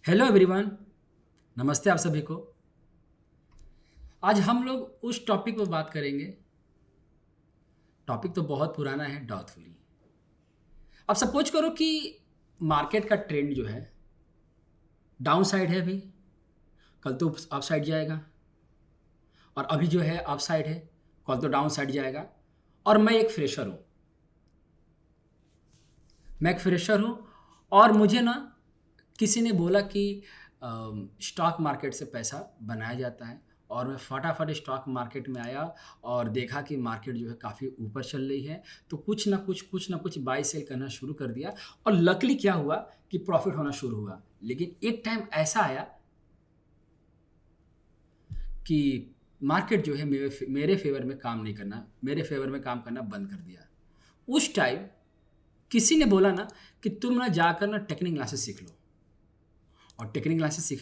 Hello everyone. नमस्ते आप सभी को। आज हम लोग उस टॉपिक पर बात करेंगे। टॉपिक तो बहुत पुराना है, डाउ थ्योरी। अब सपोज करो कि मार्केट का ट्रेंड जो है डाउन साइड है, अभी कल तो अप साइड जाएगा, और अभी जो है अप साइड है, कल तो डाउन साइड जाएगा। और मैं एक फ्रेशर हूँ और मुझे ना किसी ने बोला कि स्टॉक मार्केट से पैसा बनाया जाता है, और मैं फटाफट स्टॉक मार्केट में आया और देखा कि मार्केट जो है काफ़ी ऊपर चल रही है। तो कुछ ना कुछ बाई सेल करना शुरू कर दिया, और लकली क्या हुआ कि प्रॉफिट होना शुरू हुआ। लेकिन एक टाइम ऐसा आया कि मार्केट जो है मेरे फेवर में काम नहीं करना, मेरे फेवर में काम करना बंद कर दिया। उस टाइम किसी ने बोला ना कि तुम ना जाकर ना टेक्निकल क्लासेस सीख लो। और टेक्निकल क्लासेस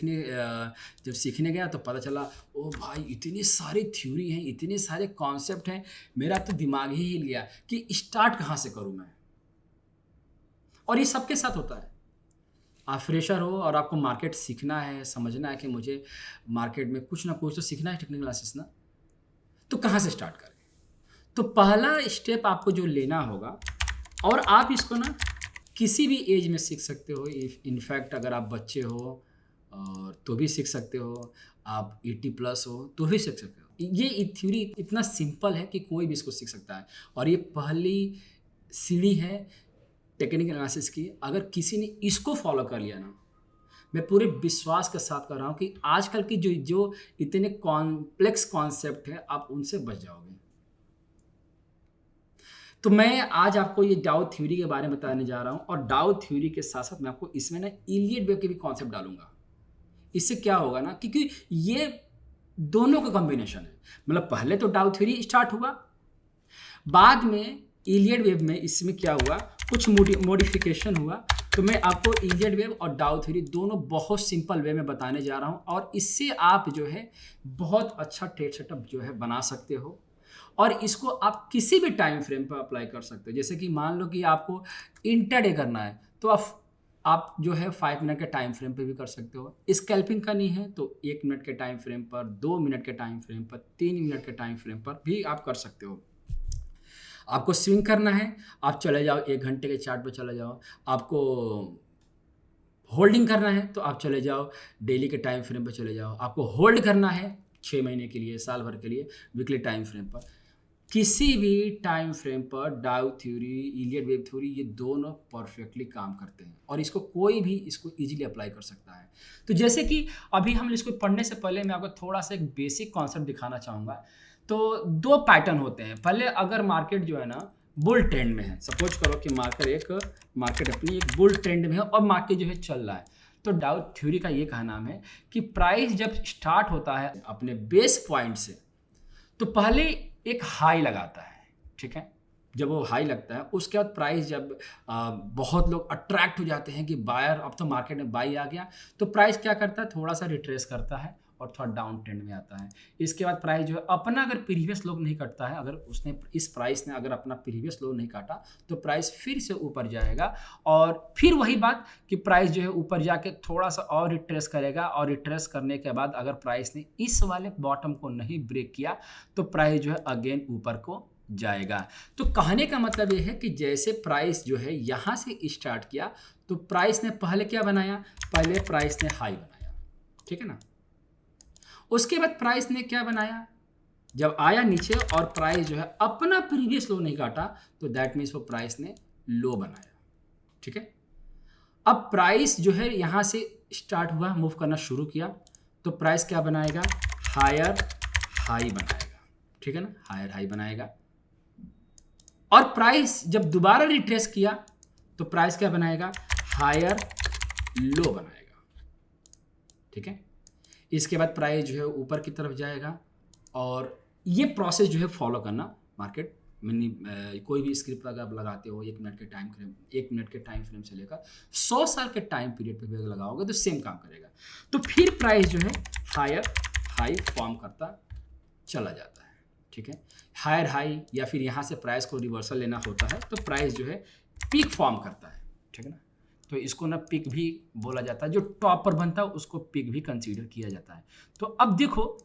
जब सीखने गया तो पता चला, ओ भाई इतनी सारी थ्योरी हैं, इतने सारे कॉन्सेप्ट हैं। मेरा तो दिमाग ही हिल गया कि स्टार्ट कहाँ से करूँ मैं। और ये सबके साथ होता है। आप फ्रेशर हो और आपको मार्केट सीखना है, समझना है कि मुझे मार्केट में कुछ ना कुछ तो सीखना है, टेक्निकल क्लासेस ना। तो कहाँ से स्टार्ट करें? तो पहला स्टेप आपको जो लेना होगा, और आप इसको ना किसी भी एज में सीख सकते हो। इनफैक्ट अगर आप बच्चे हो और तो भी सीख सकते हो, आप 80 प्लस हो तो भी सीख सकते हो। ये थ्योरी इतना सिंपल है कि कोई भी इसको सीख सकता है। और ये पहली सीढ़ी है टेक्निकल एनालिसिस की। अगर किसी ने इसको फॉलो कर लिया ना, मैं पूरे विश्वास के साथ कर रहा हूँ कि आजकल की जो जो इतने कॉम्प्लेक्स कॉन्सेप्ट है, आप उनसे बच जाओगे। तो मैं आज आपको ये डाउ थ्योरी के बारे में बताने जा रहा हूँ, और डाउ थ्योरी के साथ साथ मैं आपको इसमें ना इलियट वेव के भी कॉन्सेप्ट डालूंगा। इससे क्या होगा ना, क्योंकि ये दोनों का कॉम्बिनेशन है। मतलब पहले तो डाउ थ्योरी स्टार्ट हुआ, बाद में इलियट वेव में इसमें क्या हुआ, कुछ मॉडिफिकेशन हुआ। तो मैं आपको इलियट वेव और डाउ थ्योरी दोनों बहुत सिंपल वे में बताने जा रहा हूँ, और इससे आप जो है बहुत अच्छा ट्रेड सेटअप जो है बना सकते हो। और इसको आप किसी भी टाइम फ्रेम पर अप्लाई कर सकते हो। जैसे कि मान लो कि आपको इंटरडे करना है, तो आप जो है 5 मिनट के टाइम फ्रेम पे भी कर सकते हो। स्कैल्पिंग करनी है तो 1 मिनट के टाइम फ्रेम पर, 2 मिनट के टाइम फ्रेम पर, 3 मिनट के टाइम फ्रेम पर भी आप कर सकते हो। आपको स्विंग करना है, आप चले जाओ 1 घंटे के चार्ट पर चले जाओ। आपको होल्डिंग करना है तो आप चले जाओ डेली के टाइम फ्रेम पर चले जाओ। आपको होल्ड करना है 6 महीने के लिए, साल भर के लिए, वीकली टाइम फ्रेम पर। किसी भी टाइम फ्रेम पर डाउ थ्योरी, इलियट वेव थ्योरी, ये दोनों परफेक्टली काम करते हैं, और इसको कोई भी इसको इजीली अप्लाई कर सकता है। तो जैसे कि अभी हम इसको पढ़ने से पहले मैं आपको थोड़ा सा एक बेसिक कॉन्सेप्ट दिखाना चाहूँगा। तो 2 पैटर्न होते हैं। पहले अगर मार्केट जो है ना बुल ट्रेंड में है, सपोज करो कि मार्केट अपनी एक बुल ट्रेंड में है और मार्केट जो है चल रहा है, तो डाउ थ्योरी का ये कहना है कि प्राइस जब स्टार्ट होता है अपने बेस पॉइंट से, तो पहले एक हाई लगाता है, ठीक है। जब वो हाई लगता है, उसके बाद प्राइस जब बहुत लोग अट्रैक्ट हो जाते हैं कि बायर, अब तो मार्केट में बाई आ गया, तो प्राइस क्या करता है, थोड़ा सा रिट्रेस करता है और थोड़ा डाउन ट्रेंड में आता है। इसके बाद प्राइस जो है अपना अगर प्रीवियस लो नहीं काटता है, अगर उसने इस प्राइस ने अगर अपना प्रीवियस लो नहीं काटा, तो प्राइस फिर से ऊपर जाएगा। और फिर वही बात कि प्राइस जो है ऊपर जाके थोड़ा सा और रिट्रेस करेगा, और रिट्रेस करने के बाद अगर प्राइस ने इस वाले बॉटम को नहीं ब्रेक किया, तो प्राइस जो है अगेन ऊपर को जाएगा। तो कहने का मतलब ये है कि जैसे प्राइस जो है यहाँ से स्टार्ट किया, तो प्राइस ने पहले क्या बनाया, पहले प्राइस ने हाई बनाया, ठीक है ना। उसके बाद प्राइस ने क्या बनाया, जब आया नीचे और प्राइस जो है अपना प्रीवियस लो नहीं काटा, तो दैट मीन्स वो प्राइस ने लो बनाया, ठीक है। अब प्राइस जो है यहाँ से स्टार्ट हुआ, मूव करना शुरू किया, तो प्राइस क्या बनाएगा, हायर हाई बनाएगा, ठीक है ना, हायर हाई बनाएगा। और प्राइस जब दोबारा रिट्रेस किया, तो प्राइस क्या बनाएगा, हायर लो बनाएगा, ठीक है। इसके बाद प्राइस जो है ऊपर की तरफ जाएगा, और ये प्रोसेस जो है फॉलो करना मार्केट में। कोई भी स्क्रिप्ट अगर आप लगाते हो 1 मिनट के टाइम फ्रेम से लेकर 100 साल के टाइम पीरियड पे भी अगर लगाओगे तो सेम काम करेगा। तो फिर प्राइस जो है हायर हाई फॉर्म करता चला जाता है, ठीक है। हायर हाई या फिर यहाँ से प्राइस को रिवर्सल लेना होता है, तो प्राइस जो है पीक फॉर्म करता है, ठीक है ना। तो इसको ना पिक भी बोला जाता है। जो टॉप पर बनता है उसको पिक भी कंसीडर किया जाता है। तो अब देखो,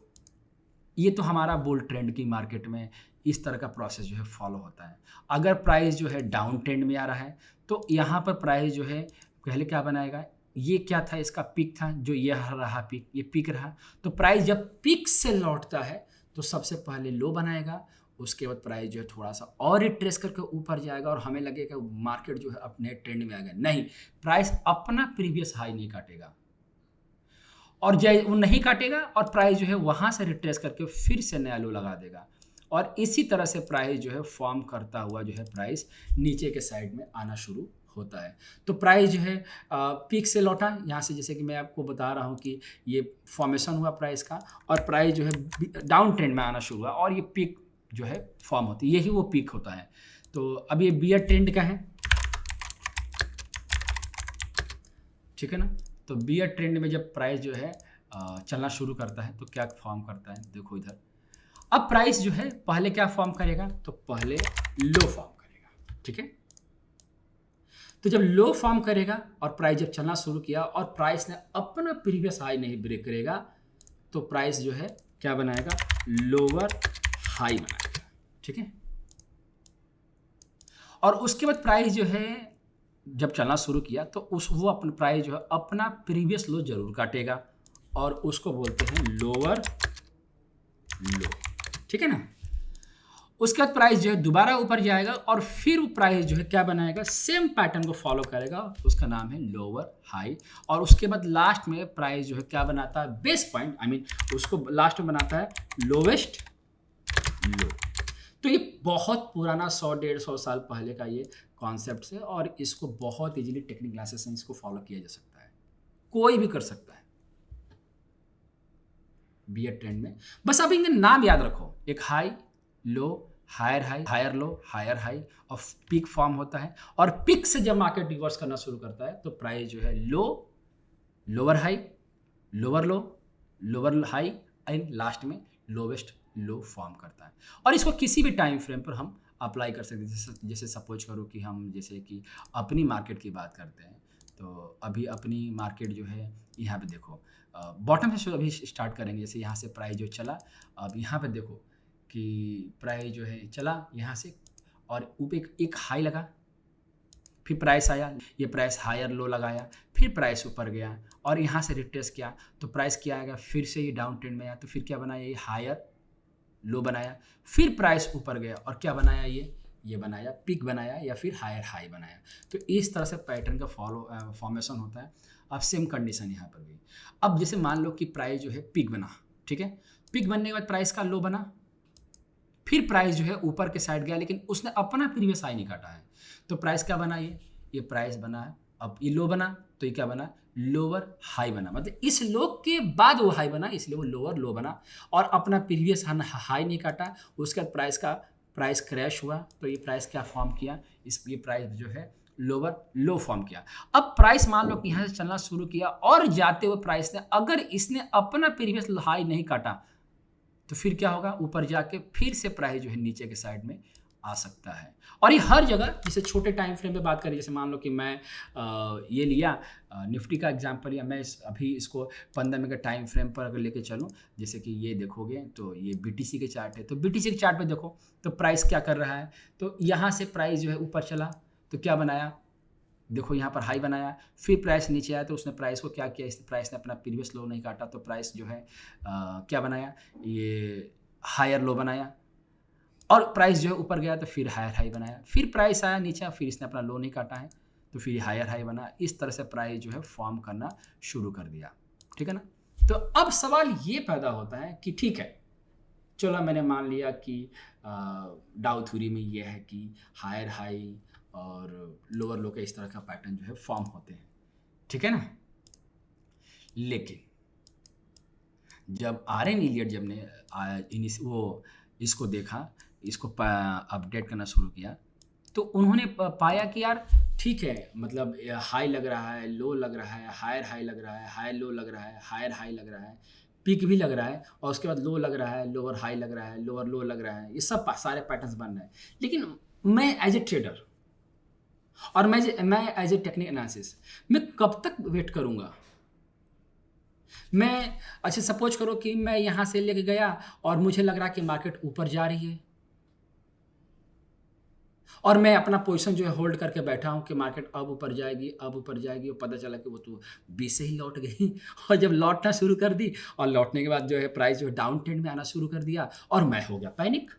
ये तो हमारा बुल ट्रेंड की मार्केट में इस तरह का प्रोसेस जो है फॉलो होता है। अगर प्राइस जो है डाउन ट्रेंड में आ रहा है तो यहाँ पर प्राइस जो है पहले क्या बनाएगा, ये क्या था, इसका पिक था, जो ये रहा पिक, ये पिक रहा। तो प्राइस जब पिक से लौटता है तो सबसे पहले लो बनाएगा, उसके बाद प्राइस जो है थोड़ा सा और रिट्रेस करके ऊपर जाएगा और हमें लगेगा मार्केट जो है अपने ट्रेंड में आ गया। नहीं, प्राइस अपना प्रीवियस हाई नहीं काटेगा, और जय वो नहीं काटेगा और प्राइस जो है वहाँ से रिट्रेस करके फिर से नया लो लगा देगा। और इसी तरह से प्राइस जो है फॉर्म करता हुआ जो है प्राइस नीचे के साइड में आना शुरू होता है। तो प्राइस जो है पीक से लौटा यहाँ से, जैसे कि मैं आपको बता रहा हूँ कि ये फॉर्मेशन हुआ प्राइस का, और प्राइस जो है डाउन ट्रेंड में आना शुरू हुआ और ये पीक जो है फॉर्म होती है, यही वो पीक होता है। तो अब ये बियर ट्रेंड का है, ठीक है ना। तो बियर ट्रेंड में जब प्राइस जो है चलना शुरू करता है तो क्या फॉर्म करता है, देखो इधर। अब प्राइस जो है पहले क्या फॉर्म करेगा, तो पहले लो फॉर्म करेगा, ठीक है। तो जब लो फॉर्म करेगा और प्राइस जब चलना शुरू किया और प्राइस ने अपना प्रीवियस हाई नहीं ब्रेक करेगा तो प्राइस जो है क्या बनाएगा, लोअर हाई बनाएगा, ठीक है। और उसके बाद प्राइस जो है जब चलना शुरू किया तो वो अपना प्राइस जो है अपना प्रीवियस लो जरूर काटेगा और उसको बोलते हैं लोअर लो, ठीक है ना। उसके बाद प्राइस जो है दोबारा ऊपर जाएगा और फिर वो प्राइस जो है क्या बनाएगा, सेम पैटर्न को फॉलो करेगा, उसका नाम है लोअर हाई। और उसके बाद लास्ट में प्राइस जो है क्या बनाता है, बेस पॉइंट, आई मीन उसको लास्ट में बनाता है लोवेस्ट लो। तो ये बहुत पुराना 100-150 साल पहले का ये कॉन्सेप्ट है और इसको बहुत इजीली टेक्निक क्लासेस में इसको फॉलो किया जा सकता है, कोई भी कर सकता है बियर ट्रेंड में। बस अब इनका नाम याद रखो, एक high low, higher low, higher high, और पीक फॉर्म होता है। और पीक से जब मार्केट रिवर्स करना शुरू करता है तो प्राइस जो है low, lower high, lower low, lower high and last में लोवेस्ट लो फॉर्म करता है। और इसको किसी भी टाइम फ्रेम पर हम अप्लाई कर सकते हैं। जैसे सपोज करो कि हम जैसे कि अपनी मार्केट की बात करते हैं, तो अभी अपनी मार्केट जो है यहाँ पे देखो, बॉटम से अभी स्टार्ट करेंगे। जैसे यहाँ से प्राइस जो चला, अब यहाँ पे देखो कि प्राइस जो है चला यहाँ से और ऊपर एक हाई लगा, फिर प्राइस आया, ये प्राइस हायर लो लगाया, फिर प्राइस ऊपर गया और यहाँ से रिट्रेस किया तो प्राइस क्या आएगा, फिर से ये डाउन ट्रेंड में आया, तो फिर क्या बनाया, ये हायर लो बनाया, फिर प्राइस ऊपर गया और क्या बनाया, ये बनाया पिक बनाया या फिर हायर हाई बनाया। तो इस तरह से पैटर्न का फॉर्मेशन होता है। अब सेम कंडीशन यहाँ पर भी। अब जैसे मान लो कि प्राइस जो है पिक बना, ठीक है, पिक बनने के बाद प्राइस का लो बना, फिर प्राइस जो है ऊपर के साइड गया लेकिन उसने अपना प्रीवियस हाई नहीं काटा है, तो प्राइस क्या बना, ये प्राइस बना है। अब ये लो बना तो ये क्या बना, लोअर हाई बना, मतलब इस लो के बाद वो हाई बना, इसलिए वो लोअर लो बना और अपना प्रीवियस हाई नहीं काटा। उसके बाद प्राइस क्रैश हुआ तो ये प्राइस क्या फॉर्म किया, ये प्राइस जो है लोअर लो फॉर्म किया। अब प्राइस मान लो कि यहाँ से चलना शुरू किया और जाते हुए प्राइस ने, अगर इसने अपना प्रीवियस हाई नहीं काटा तो फिर क्या होगा, ऊपर जाके फिर से प्राइस जो है नीचे के साइड में आ सकता है। और ये हर जगह, जैसे छोटे टाइम फ्रेम पे बात करें, जैसे मान लो कि मैं ये लिया निफ्टी का एग्जांपल, या मैं अभी इसको 15 मिनट का टाइम फ्रेम पर अगर लेके चलूँ, जैसे कि ये देखोगे तो ये बीटीसी के चार्ट है, तो बीटीसी के चार्ट पे देखो तो प्राइस क्या कर रहा है, तो यहाँ से प्राइस जो है ऊपर चला तो क्या बनाया, देखो यहाँ पर हाई बनाया, फिर प्राइस नीचे आया तो उसने प्राइस को क्या किया, इस प्राइस ने अपना प्रीवियस लो नहीं काटा तो प्राइस जो है क्या बनाया, ये हायर लो बनाया, और प्राइस जो है ऊपर गया तो फिर हायर हाई बनाया, फिर प्राइस आया नीचे, फिर इसने अपना लो नहीं काटा है तो फिर हायर हाई बना। इस तरह से प्राइस जो है फॉर्म करना शुरू कर दिया, ठीक है ना। तो अब सवाल ये पैदा होता है कि ठीक है, चलो मैंने मान लिया कि डाउ थ्योरी में ये है कि हायर हाई और लोअर लो का इस तरह का पैटर्न जो है फॉर्म होते हैं, ठीक है ना। लेकिन जब आरएन इलियट जब ने इसको देखा, इसको अपडेट करना शुरू किया, तो उन्होंने पाया कि यार ठीक है, मतलब हाई लग रहा है, लो लग रहा है, हायर हाई लग रहा है, हायर लो लग रहा है, हायर हाई लग रहा है, पीक भी लग रहा है, और उसके बाद लो लग रहा है, लोअर हाई लग रहा है, लोअर लो लग रहा है, ये सब सारे पैटर्न्स बन रहे हैं। लेकिन मैं एज ए ट्रेडर और मैं एज ए टेक्निकल एनालिसिस मैं कब तक वेट करूँगा? मैं अच्छा सपोज करो कि मैं यहाँ से लेके गया और मुझे लग रहा है कि मार्केट ऊपर जा रही है और मैं अपना पोजीशन जो है होल्ड करके बैठा हूँ कि मार्केट अब ऊपर जाएगी और पता चला कि वो तो 20 से ही लौट गई और जब लौटना शुरू कर दी और लौटने के बाद जो है प्राइस जो है डाउन ट्रेंड में आना शुरू कर दिया और मैं हो गया पैनिक।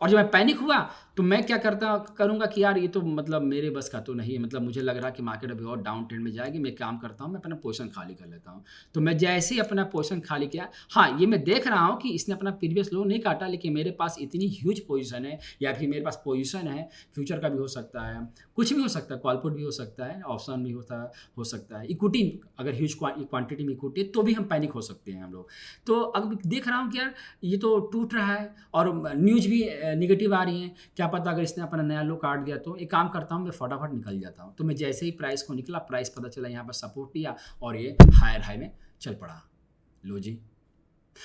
और जब मैं पैनिक हुआ तो मैं क्या करूँगा कि यार ये तो मतलब मेरे बस का तो नहीं है, मतलब मुझे लग रहा है कि मार्केट अभी और डाउन ट्रेंड में जाएगी। मैं काम करता हूँ, मैं अपना पोजीशन खाली कर लेता हूँ। तो मैं जैसे ही अपना पोजीशन खाली किया, हाँ, ये मैं देख रहा हूँ कि इसने अपना प्रीवियस लो नहीं काटा, लेकिन मेरे पास इतनी ह्यूज पोजीशन है या फिर मेरे पास पोजीशन है, फ्यूचर का भी हो सकता है, कुछ भी हो सकता है, कॉल पुट भी हो सकता है, ऑप्शन भी हो सकता है, इक्विटी अगर ह्यूज क्वांटिटी में इक्विटी तो भी हम पैनिक हो सकते हैं हम लोग। तो अब देख रहा हूँ कि यार ये तो टूट रहा है और न्यूज़ भी नेगेटिव आ रही हैं, क्या पता अगर इसने अपना नया लो काट दिया तो एक काम करता हूँ, मैं फटाफट निकल जाता हूँ। तो मैं जैसे ही प्राइस को निकला, प्राइस पता चला यहाँ पर सपोर्ट लिया और ये हायर हाई में चल पड़ा। लो जी,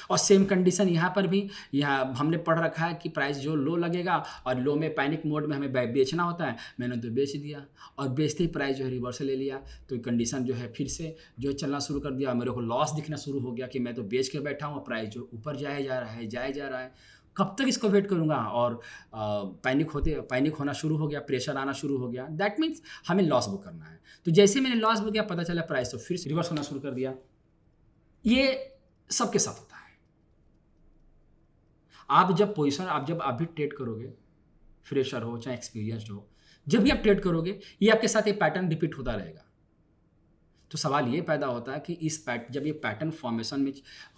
और सेम कंडीशन यहाँ पर भी, यहाँ हमने पढ़ रखा है कि प्राइस जो लो लगेगा और लो में पैनिक मोड में हमें बेचना होता है, मैंने तो बेच दिया और बेचते ही प्राइस जो है रिवर्सल ले लिया। तो कंडीशन जो है फिर से जो है चलना शुरू कर दिया, मेरे को लॉस दिखना शुरू हो गया कि मैं तो बेच के बैठा हूँ, प्राइस जो ऊपर जाए जा रहा है, कब तक इसको वेट करूँगा। और पैनिक होना शुरू हो गया, प्रेशर आना शुरू हो गया, दैट मीन्स हमें लॉस बुक करना है। तो जैसे मैंने लॉस बुक किया, पता चला प्राइस तो फिर से रिवर्स होना शुरू कर दिया। ये सबके साथ होता है। आप जब आप भी ट्रेड करोगे, फ्रेशर हो चाहे एक्सपीरियंस्ड हो, जब भी आप ट्रेड करोगे ये आपके साथ एक पैटर्न रिपीट होता रहेगा। तो सवाल ये पैदा होता है कि जब ये पैटर्न फॉर्मेशन में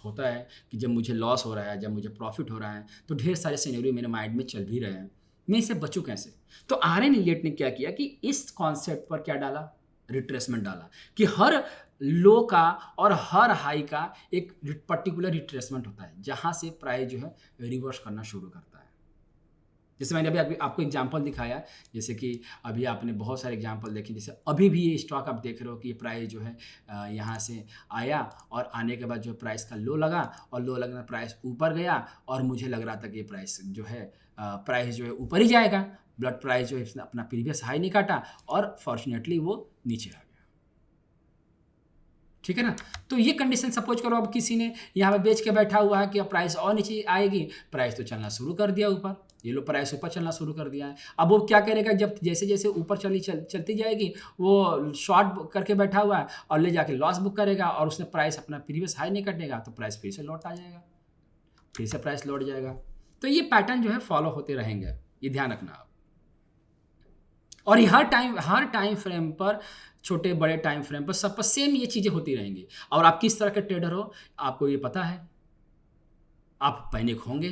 होता है कि जब मुझे लॉस हो रहा है, जब मुझे प्रॉफिट हो रहा है, तो ढेर सारे सिनेरियो मेरे माइंड में चल भी रहे हैं, मैं इससे बचूं कैसे? तो आरएन इलियट ने क्या किया कि इस कॉन्सेप्ट पर क्या डाला, रिट्रेसमेंट डाला, कि हर लो का और हर हाई का एक पर्टिकुलर रिट्रेसमेंट होता है जहां से प्राइस जो है रिवर्स करना शुरू करता है। जैसे मैंने अभी आपको एग्जांपल दिखाया, जैसे कि अभी आपने बहुत सारे एग्जांपल देखे, जैसे अभी भी ये स्टॉक आप देख रहे हो कि ये प्राइस जो है यहाँ से आया और आने के बाद जो प्राइस का लो लगा और लो लगना प्राइस ऊपर गया और मुझे लग रहा था कि ये प्राइस जो है ऊपर ही जाएगा, बट प्राइस जो है इसने अपना प्रीवियस हाई नहीं काटा और फॉर्चुनेटली वो नीचे आ गया। ठीक है ना? तो ये कंडीशन सपोज करो, अब किसी ने यहाँ पे बेच के बैठा हुआ है कि अब प्राइस और नीचे आएगी, प्राइस तो चलना शुरू कर दिया ऊपर, ये लो प्राइस ऊपर चलना शुरू कर दिया है। अब वो क्या करेगा, जब जैसे जैसे ऊपर चलती जाएगी, वो शॉर्ट करके बैठा हुआ है और ले जाके लॉस बुक करेगा और उसने प्राइस अपना प्रीवियस हाई नहीं कटेगा तो प्राइस फिर से लौट आ जाएगा, फिर से प्राइस लौट जाएगा। तो ये पैटर्न जो है फॉलो होते रहेंगे, ये ध्यान रखना आप। और ये हर टाइम फ्रेम पर, छोटे बड़े टाइम फ्रेम पर, सब पर सेम ये चीज़ें होती रहेंगी। और आप किस तरह के ट्रेडर हो आपको ये पता है, आप पैनिक होंगे।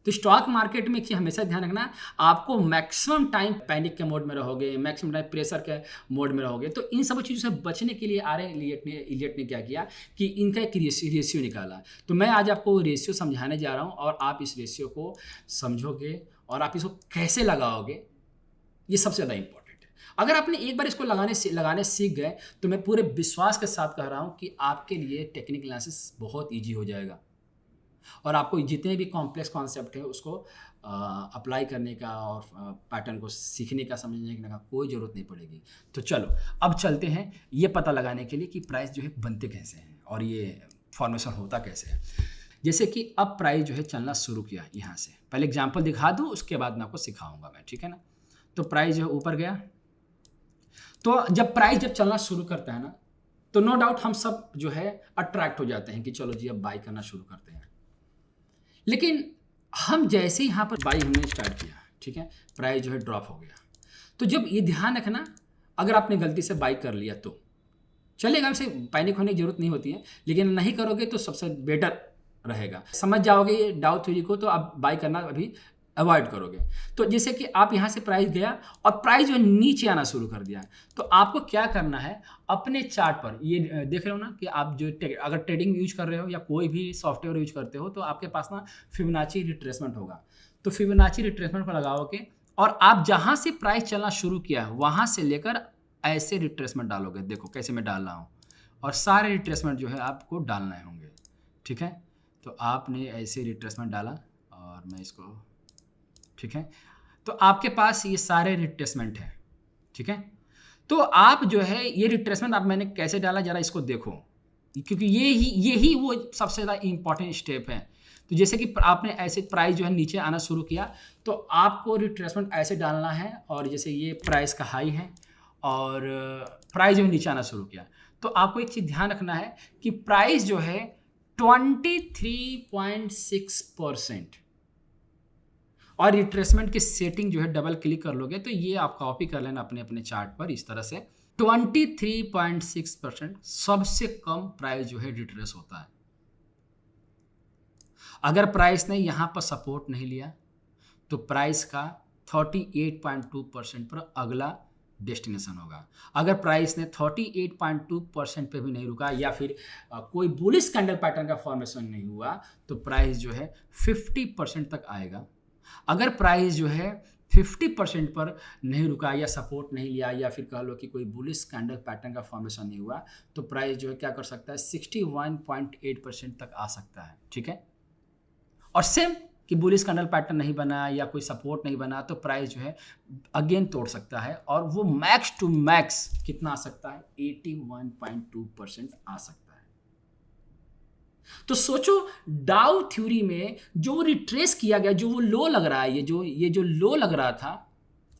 तो स्टॉक मार्केट में हमेशा ध्यान रखना, आपको मैक्सिमम टाइम पैनिक के मोड में रहोगे, मैक्सिमम टाइम प्रेशर के मोड में रहोगे। तो इन सब चीज़ों से बचने के लिए आरएन इलियट ने क्या किया कि इनका एक रेशियो निकाला। तो मैं आज आपको रेशियो समझाने जा रहा हूँ और आप इस रेशियो को समझोगे और आप इसको कैसे लगाओगे, ये सबसे ज़्यादा इंपॉर्टेंट है। अगर आपने एक बार इसको लगाने सीख गए तो मैं पूरे विश्वास के साथ कह रहा हूँ कि आपके लिए टेक्निकल एनालिसिस बहुत ईजी हो जाएगा और आपको जितने भी कॉम्प्लेक्स कॉन्सेप्ट है उसको अप्लाई करने का और पैटर्न को सीखने का, समझने का कोई ज़रूरत नहीं पड़ेगी। तो चलो अब चलते हैं ये पता लगाने के लिए कि प्राइस जो है बनते कैसे हैं और ये फॉर्मेशन होता कैसे है। जैसे कि अब प्राइस जो है चलना शुरू किया, यहाँ से पहले एग्जाम्पल दिखा दूँ, उसके बाद मैं आपको सिखाऊंगा मैं, ठीक है ना? तो प्राइस जो है ऊपर गया, तो जब प्राइस चलना शुरू करता है ना, तो नो डाउट हम सब जो है अट्रैक्ट हो जाते हैं कि चलो जी अब बाई करना शुरू करते हैं। लेकिन हम जैसे ही यहाँ पर बाई हमने स्टार्ट किया, ठीक है, प्राइस जो है ड्रॉप हो गया। तो जब ये ध्यान रखना, अगर आपने गलती से बाई कर लिया तो चलेगा, वैसे पैनिक होने की जरूरत नहीं होती है, लेकिन नहीं करोगे तो सबसे बेटर रहेगा। समझ जाओगे ये डाउ थ्योरी को तो आप बाई करना अभी अवॉइड करोगे। तो जैसे कि आप यहाँ से प्राइस गया और प्राइस जो नीचे आना शुरू कर दिया, तो आपको क्या करना है, अपने चार्ट पर ये देख रहे हो ना कि आप जो अगर ट्रेडिंग यूज कर रहे हो या कोई भी सॉफ्टवेयर यूज करते हो तो आपके पास ना फिबोनाची रिट्रेसमेंट होगा। तो फिबोनाची रिट्रेसमेंट पर लगाओगे और आप जहाँ से प्राइस चलना शुरू किया वहाँ से लेकर ऐसे रिट्रेसमेंट डालोगे। देखो कैसे मैं डाल रहा हूँ, और सारे रिट्रेसमेंट जो है आपको डालना होंगे, ठीक है? तो आपने ऐसे रिट्रेसमेंट डाला और मैं इसको, ठीक है, तो आपके पास ये सारे रिट्रेसमेंट हैं, ठीक है। तो आप जो है ये रिट्रेसमेंट आप मैंने कैसे डाला ज़रा इसको देखो, क्योंकि यही वो सबसे ज़्यादा इम्पॉर्टेंट स्टेप है। तो जैसे कि आपने ऐसे प्राइस जो है नीचे आना शुरू किया तो आपको रिट्रेसमेंट ऐसे डालना है, और जैसे ये प्राइस का हाई है और प्राइस जो है नीचे आना शुरू किया, तो आपको एक चीज़ ध्यान रखना है कि प्राइस जो है 23.6% और रिट्रेसमेंट की सेटिंग जो है डबल क्लिक कर लोगे तो ये आप कॉपी कर लेना अपने अपने चार्ट पर इस तरह से। 23.6% सबसे कम प्राइस जो है रिट्रेस होता है। अगर प्राइस ने यहाँ पर सपोर्ट नहीं लिया तो प्राइस का 38.2% पर अगला डेस्टिनेशन होगा। अगर प्राइस ने 38.2% पे भी नहीं रुका या फिर कोई बुलिश कैंडल पैटर्न का फॉर्मेशन नहीं हुआ तो प्राइस जो है 50% तक आएगा। अगर प्राइस जो है 50% पर नहीं रुका या सपोर्ट नहीं लिया या फिर कह लो कि कोई बुलिश कैंडल पैटर्न का फॉर्मेशन नहीं हुआ तो प्राइस जो है क्या कर सकता है 61.8% तक आ सकता है, ठीक है। और सेम कि बुलिश कैंडल पैटर्न नहीं बना या कोई सपोर्ट नहीं बना तो प्राइस जो है अगेन तोड़ सकता है और वो मैक्स टू मैक्स कितना आ सकता है 81.2% आ सकता है। तो सोचो डाउ थ्योरी में जो रिट्रेस किया गया, जो वो लो लग रहा है, ये जो लो लग रहा था,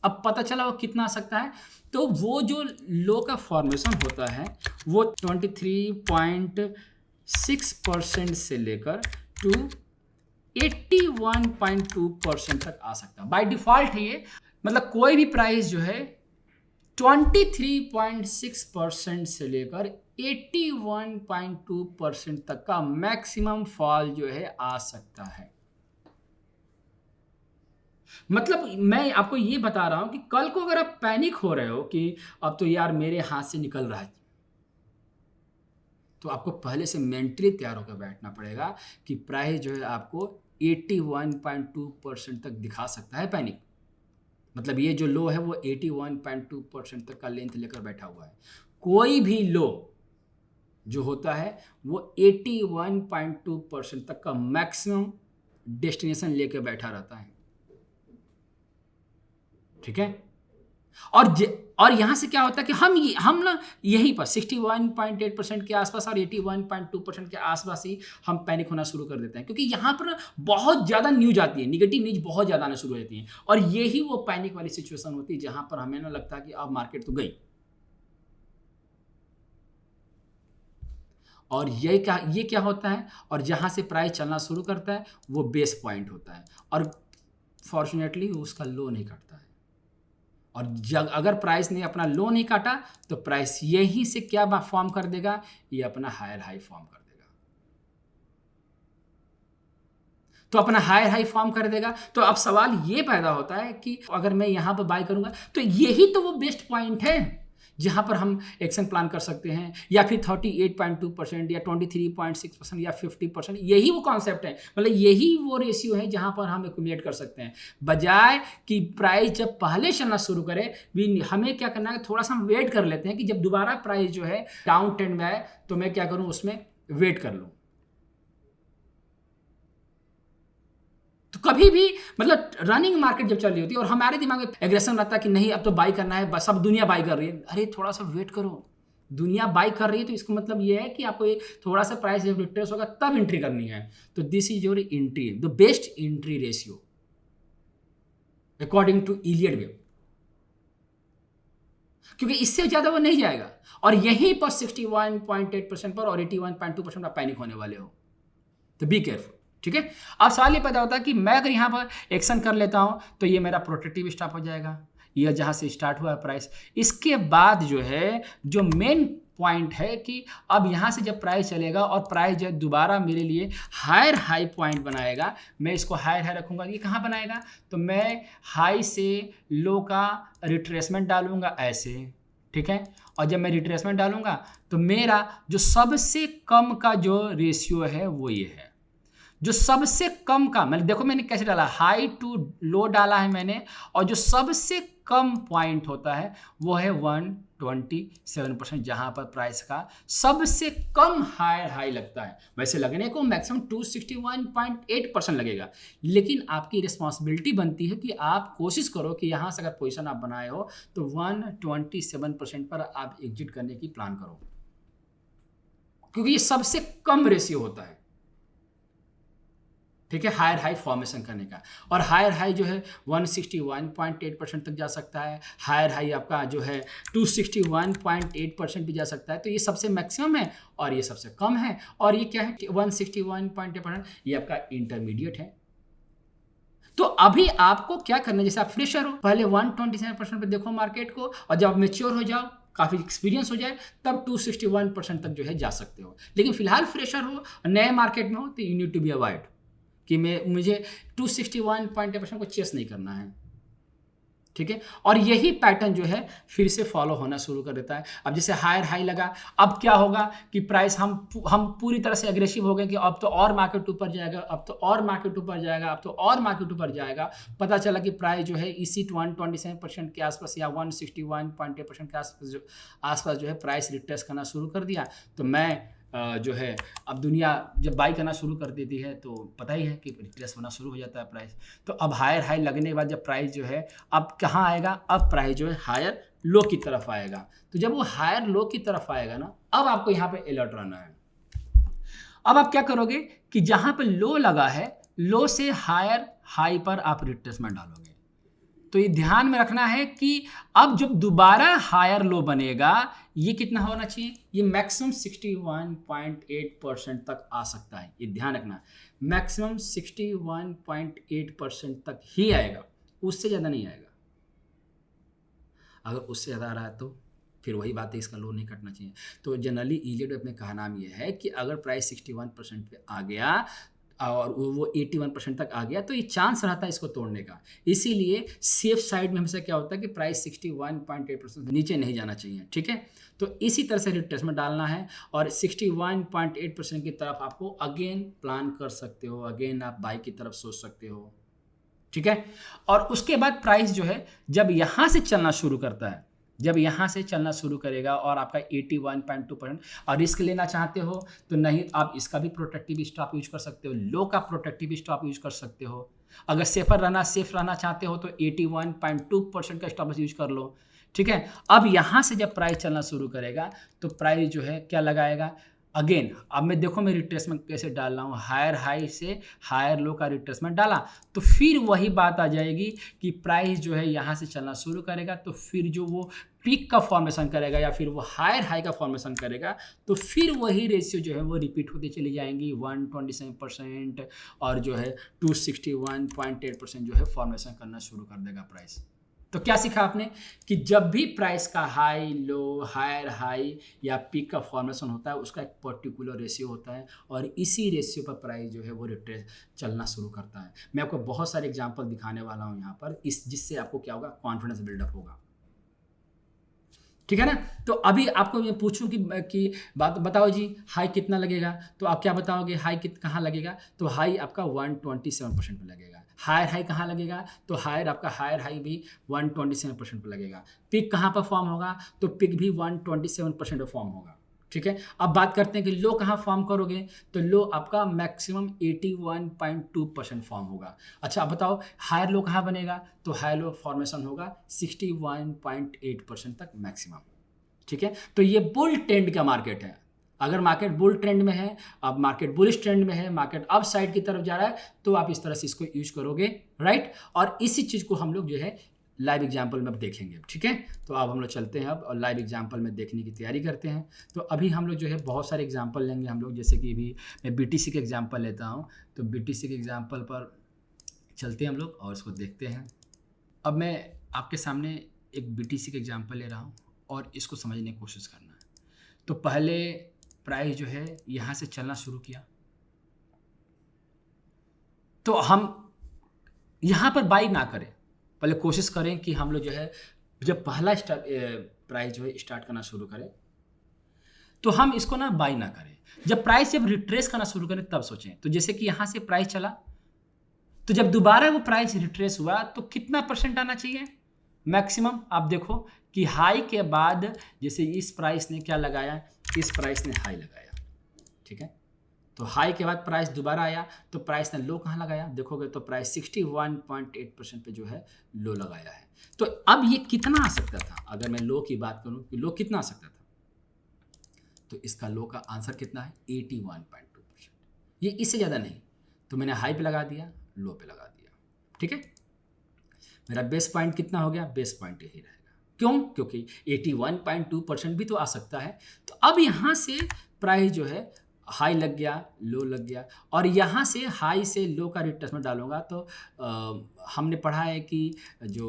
अब पता चला वो कितना आ सकता है। तो वो जो लो का फॉर्मेशन होता है वो 23.6% से लेकर टू 81.2% तक आ सकता है। बाय डिफॉल्ट है ये, मतलब कोई भी प्राइस जो है 23.6% से लेकर 81.2% तक का मैक्सिमम फॉल जो है आ सकता है। मतलब मैं आपको ये बता रहा हूं कि कल को अगर आप पैनिक हो रहे हो कि अब तो यार मेरे हाथ से निकल रहा है, तो आपको पहले से मेंटली तैयार होकर बैठना पड़ेगा कि प्राइस जो है आपको 81.2% तक दिखा सकता है पैनिक। मतलब ये जो लो है वो 81.2% तक का लेंथ लेकर बैठा हुआ है। कोई भी लो जो होता है वो 81.2% तक का मैक्सिमम डेस्टिनेशन लेकर बैठा रहता है, ठीक है। और यहाँ से क्या होता है कि हम ना यहीं पर 61.8% के आसपास और 81.2% के आसपास ही हम पैनिक होना शुरू कर देते हैं, क्योंकि यहाँ पर ना बहुत ज़्यादा न्यूज आती है, निगेटिव न्यूज बहुत ज़्यादा आना शुरू हो जाती है और यही वो पैनिक वाली सिचुएशन होती है जहाँ पर हमें ना लगता है कि अब मार्केट तो गई। और ये क्या होता है, और जहाँ से प्राइस चलना शुरू करता है वो बेस पॉइंट होता है और फॉर्चुनेटली उसका लो नहीं कटता है। और अगर प्राइस ने अपना लो नहीं काटा तो प्राइस यहीं से क्या फॉर्म कर देगा, ये अपना हायर हाई फॉर्म कर देगा। तो अपना हायर हाई फॉर्म कर देगा तो अब सवाल ये पैदा होता है कि अगर मैं यहाँ पर बाय करूँगा तो यही तो वो बेस्ट पॉइंट है जहाँ पर हम एक्शन प्लान कर सकते हैं, या फिर 38.2% या 23.6% या 50%, यही वो कॉन्सेप्ट है। मतलब यही वो रेशियो है जहाँ पर हम एक्यूमुलेट कर सकते हैं, बजाय कि प्राइस जब पहले चलना शुरू करे भी हमें क्या करना है, थोड़ा सा हम वेट कर लेते हैं कि जब दोबारा प्राइस जो है डाउन ट्रेंड में आए तो मैं क्या करूँ, उसमें वेट कर लूँ। तो कभी भी मतलब रनिंग मार्केट जब चल रही होती है और हमारे दिमाग में एग्रेशन रहता है कि नहीं अब तो बाई करना है, बस सब दुनिया बाई कर रही है, अरे थोड़ा सा वेट करो, दुनिया बाई कर रही है तो इसका मतलब ये है कि आपको ये थोड़ा सा प्राइस जब रिट्रेस होगा तब एंट्री करनी है। तो this is your entry, the best entry ratio according to Elliott wave, क्योंकि इससे ज्यादा वो नहीं जाएगा। और यहीं पर 61.8% पर और 81.2% आप पैनिक होने वाले हो, तो बी केयरफुल, ठीक है। अब सवाल ये पैदा होता है कि मैं अगर यहाँ पर एक्शन कर लेता हूँ तो ये मेरा प्रोटेक्टिव स्टॉप हो जाएगा, ये जहाँ से स्टार्ट हुआ है प्राइस। इसके बाद जो है जो मेन पॉइंट है कि अब यहाँ से जब प्राइस चलेगा और प्राइस जब दोबारा मेरे लिए हायर हाई पॉइंट बनाएगा, मैं इसको हायर हाई रखूँगा। ये कहाँ बनाएगा, तो मैं हाई से लो का रिट्रेसमेंट डालूंगा ऐसे, ठीक है। और जब मैं रिट्रेसमेंट डालूंगा तो मेरा जो सबसे कम का जो रेशियो है वो ये है, जो सबसे कम का, मतलब देखो मैंने कैसे डाला, हाई टू लो डाला है मैंने, और जो सबसे कम पॉइंट होता है वो है 127%, जहां पर प्राइस का सबसे कम हायर हाई लगता है। वैसे लगने को मैक्सिमम 261.8% लगेगा, लेकिन आपकी रिस्पॉन्सिबिलिटी बनती है कि आप कोशिश करो कि यहां से अगर पोजीशन आप बनाए हो तो 127% पर आप एग्जिट करने की प्लान करो, क्योंकि ये सबसे कम रेशियो होता है, ठीक है, हायर हाई फॉर्मेशन करने का। और हायर हाई जो है 161.8% तक जा सकता है, हायर हाई आपका जो है 261.8% भी जा सकता है। तो ये सबसे मैक्सिमम है और ये सबसे कम है, और ये क्या है 161.8%, ये आपका इंटरमीडिएट है। तो अभी आपको क्या करना है, जैसे आप फ्रेशर हो, पहले 127% पे देखो मार्केट को, और जब मेच्योर हो जाओ, काफ़ी एक्सपीरियंस हो जाए, तब 261% तक जो है जा सकते हो। लेकिन फिलहाल फ्रेशर हो, नए मार्केट में हो, तो you need to be avoid कि मुझे 261.8% को चेस नहीं करना है, ठीक है। और यही पैटर्न जो है फिर से फॉलो होना शुरू कर देता है। अब जैसे हायर हाई लगा, अब क्या होगा कि प्राइस हम पूरी तरह से एग्रेसिव हो गए कि अब तो और मार्केट ऊपर जाएगा, अब तो और मार्केट ऊपर जाएगा, अब तो और मार्केट ऊपर जाएगा। पता चला कि प्राइस जो है इसी 127% के आसपास या 161.8% के आसपास जो है प्राइस रिट्रेस करना शुरू कर दिया। तो मैं जो है, अब दुनिया जब बाई करना शुरू कर देती है तो पता ही है कि रिट्रेस होना शुरू हो जाता है प्राइस। तो अब हायर हाई लगने के बाद जब प्राइस जो है अब कहाँ आएगा, अब प्राइस जो है हायर लो की तरफ आएगा। तो जब वो हायर लो की तरफ आएगा ना, अब आपको यहाँ पे अलर्ट रहना है। अब आप क्या करोगे कि जहाँ पे लो लगा है, लो से हायर हाई पर आप रिट्रेसमेंट डालोगे। तो ये ध्यान में रखना है कि अब जब दोबारा हायर लो बनेगा, ये कितना होना चाहिए, ये मैक्सिमम 61.8% तक आ सकता है। ये ध्यान रखना, मैक्सिमम 61.8% तक ही आएगा, उससे ज़्यादा नहीं आएगा। अगर उससे ज़्यादा आ रहा है तो फिर वही बात है, इसका लो नहीं कटना चाहिए। तो जनरली इलीड वेब में कहा नाम ये है कि अगर प्राइस 61% पे आ गया और वो 81% तक आ गया, तो ये चांस रहता है इसको तोड़ने का। इसीलिए सेफ साइड में हमेशा क्या होता है कि प्राइस 61.8% नीचे नहीं जाना चाहिए, ठीक है। तो इसी तरह से रिट्रेसमेंट डालना है, और 61.8% की तरफ आपको अगेन प्लान कर सकते हो, अगेन आप बाई की तरफ सोच सकते हो, ठीक है। और उसके बाद प्राइस जो है जब यहाँ से चलना शुरू करता है, जब यहाँ से चलना शुरू करेगा और आपका 81.2% और रिस्क लेना चाहते हो तो नहीं, आप इसका भी प्रोटेक्टिव स्टॉप यूज कर सकते हो, लो का प्रोटेक्टिव स्टॉप यूज कर सकते हो। अगर सेफ रहना चाहते हो तो 81.2% का स्टॉप यूज कर लो, ठीक है। अब यहाँ से जब प्राइस चलना शुरू करेगा तो प्राइस जो है क्या लगाएगा, अगेन अब मैं देखो मैं रिट्रेसमेंट कैसे डाल रहा हूँ, हायर हाई से हायर लो का रिट्रेसमेंट डाला, तो फिर वही बात आ जाएगी कि प्राइस जो है यहाँ से चलना शुरू करेगा, तो फिर जो वो पीक का फॉर्मेशन करेगा या फिर वो हायर हाई का फॉर्मेशन करेगा, तो फिर वही रेशियो जो है वो रिपीट होती चली जाएंगी, 127% और जो है 261.8% जो है फॉर्मेशन करना शुरू कर देगा प्राइस। तो क्या सीखा आपने कि जब भी प्राइस का हाई लो, हायर हाई या पीक का फॉर्मेशन होता है, उसका एक पर्टिकुलर रेशियो होता है, और इसी रेशियो पर प्राइस जो है वो रिट्रेस चलना शुरू करता है। मैं आपको बहुत सारे एग्जांपल दिखाने वाला हूं यहाँ पर, जिससे आपको क्या होगा, कॉन्फिडेंस बिल्डअप होगा, ठीक है ना। तो अभी आपको मैं पूछूं कि बात बताओ जी, हाई कितना लगेगा, तो आप क्या बताओगे, हाई कहाँ लगेगा, तो हाई आपका 127% पे लगेगा। हायर हाई कहाँ लगेगा, तो हायर आपका हायर हाई भी 127% पे लगेगा। पिक कहाँ पर फॉर्म होगा, तो पिक भी 127% पे फॉर्म होगा, ठीक है। अब बात करते हैं कि लो कहाँ फॉर्म करोगे, तो लो आपका मैक्सिमम 81.2% फॉर्म होगा। अच्छा अब बताओ हायर लो कहाँ बनेगा, तो हायर लो फॉर्मेशन होगा 61.8% तक मैक्सिमम, ठीक है। तो ये बुल ट्रेंड का मार्केट है। अगर मार्केट बुल ट्रेंड में है, अब मार्केट बुलिश ट्रेंड में है, मार्केट अप साइड की तरफ जा रहा है, तो आप इस तरह से इसको यूज करोगे, राइट। और इसी चीज़ को हम लोग जो है लाइव एग्जाम्पल में अब देखेंगे, ठीक है। तो अब हम लोग चलते हैं अब और लाइव एग्जाम्पल में देखने की तैयारी करते हैं। तो अभी हम लोग जो है बहुत सारे एग्जाम्पल लेंगे हम लोग, जैसे कि अभी मैं BTC के एग्जाम्पल लेता हूँ, तो BTC के एग्जाम्पल पर चलते हैं हम लोग और इसको देखते हैं। अब मैं आपके सामने एक BTC के एग्जाम्पल ले रहा हूँ और इसको समझने की कोशिश करना है। तो पहले प्राइस जो है यहाँ से चलना शुरू किया, तो हम यहाँ पर बाई ना करें, पहले कोशिश करें कि हम लोग जो है जब पहला प्राइस जो है स्टार्ट करना शुरू करें, तो हम इसको ना बाई ना करें। जब प्राइस जब रिट्रेस करना शुरू करें तब सोचें। तो जैसे कि यहाँ से प्राइस चला, तो जब दोबारा वो प्राइस रिट्रेस हुआ तो कितना परसेंट आना चाहिए, मैक्सिमम आप देखो कि हाई के बाद जैसे इस प्राइस ने क्या लगाया, इस प्राइस ने हाई लगाया, ठीक है। तो हाई के बाद प्राइस दोबारा आया तो प्राइस ने लो कहाँ लगाया, देखोगे तो प्राइस 61.8% पे जो है लो लगाया है। तो अब ये कितना आ सकता था, अगर मैं लो की बात करूं कि लो कितना आ सकता था, तो इसका लो का आंसर कितना है 81.2%। ये इससे ज़्यादा नहीं, तो मैंने हाई पे लगा दिया, लो पे लगा दिया, ठीक है। मेरा बेस पॉइंट कितना हो गया, बेस पॉइंट यही रहेगा। क्यों, क्योंकि 81.2% भी तो आ सकता है। तो अब यहाँ से प्राइस जो है हाई लग गया, लो लग गया, और यहाँ से हाई से लो का रिट्रेसमेंट डालूंगा तो हमने पढ़ा है कि जो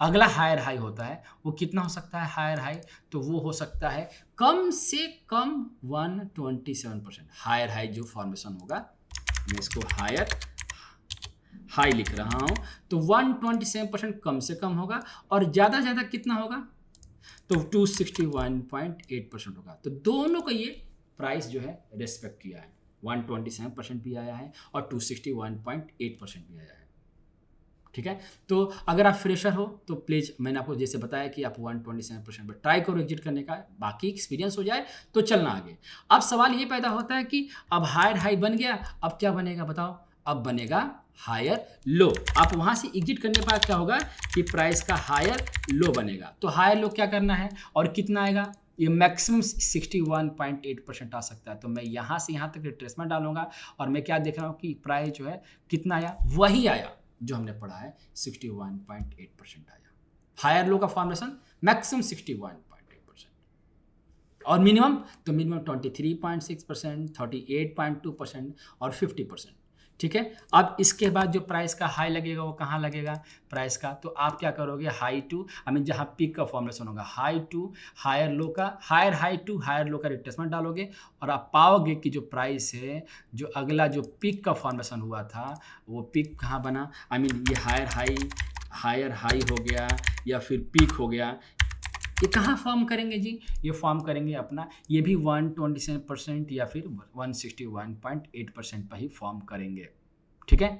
अगला हायर हाई होता है वो कितना हो सकता है हायर हाई, तो वो हो सकता है कम से कम 127%। हायर हाई जो फॉर्मेशन होगा, मैं इसको हायर हाई लिख रहा हूँ, तो 127% कम से कम होगा, और ज़्यादा से ज़्यादा कितना होगा, तो 261.8% होगा। तो दोनों का ये प्राइस जो है रेस्पेक्ट किया है, 127% भी आया है और 261.8% भी आया है, ठीक है। तो अगर आप फ्रेशर हो तो प्लीज़, मैंने आपको जैसे बताया कि आप 127% पर ट्राई करो एग्जिट करने का, बाकी एक्सपीरियंस हो जाए तो चलना आगे। अब सवाल ये पैदा होता है कि अब हायर हाई बन गया, अब क्या बनेगा बताओ, अब बनेगा हायर लो। आप वहाँ से एग्जिट करने के बाद क्या होगा कि प्राइस का हायर लो बनेगा, तो हायर लो क्या करना है और कितना आएगा, ये मैक्सिमम 61.8% आ सकता है। तो मैं यहाँ से यहाँ तक रिट्रेसमेंट डालूंगा, और मैं क्या देख रहा हूँ कि प्राइस जो है कितना आया, वही आया जो हमने पढ़ा है, 61.8% आया। हायर लो का फॉर्मेशन मैक्सिमम 61.8%, और मिनिमम तो मिनिमम 23.6%, 38.2% और 50%, ठीक है। अब इसके बाद जो प्राइस का हाई लगेगा वो कहाँ लगेगा प्राइस का, तो आप क्या करोगे, हाई टू, आई मीन जहाँ पीक का फॉर्मेशन होगा, हाई टू हायर लो का, higher high two higher low का रिट्रेसमेंट डालोगे, और आप पाओगे कि जो प्राइस है, जो अगला जो पीक का फॉर्मेशन हुआ था वो पीक कहाँ बना, आई मीन ये हायर हाई हो गया या फिर पीक हो गया, ये कहाँ फॉर्म करेंगे जी, ये फॉर्म करेंगे अपना, ये भी 127% या फिर 161.8% पर ही फॉर्म करेंगे, ठीक है।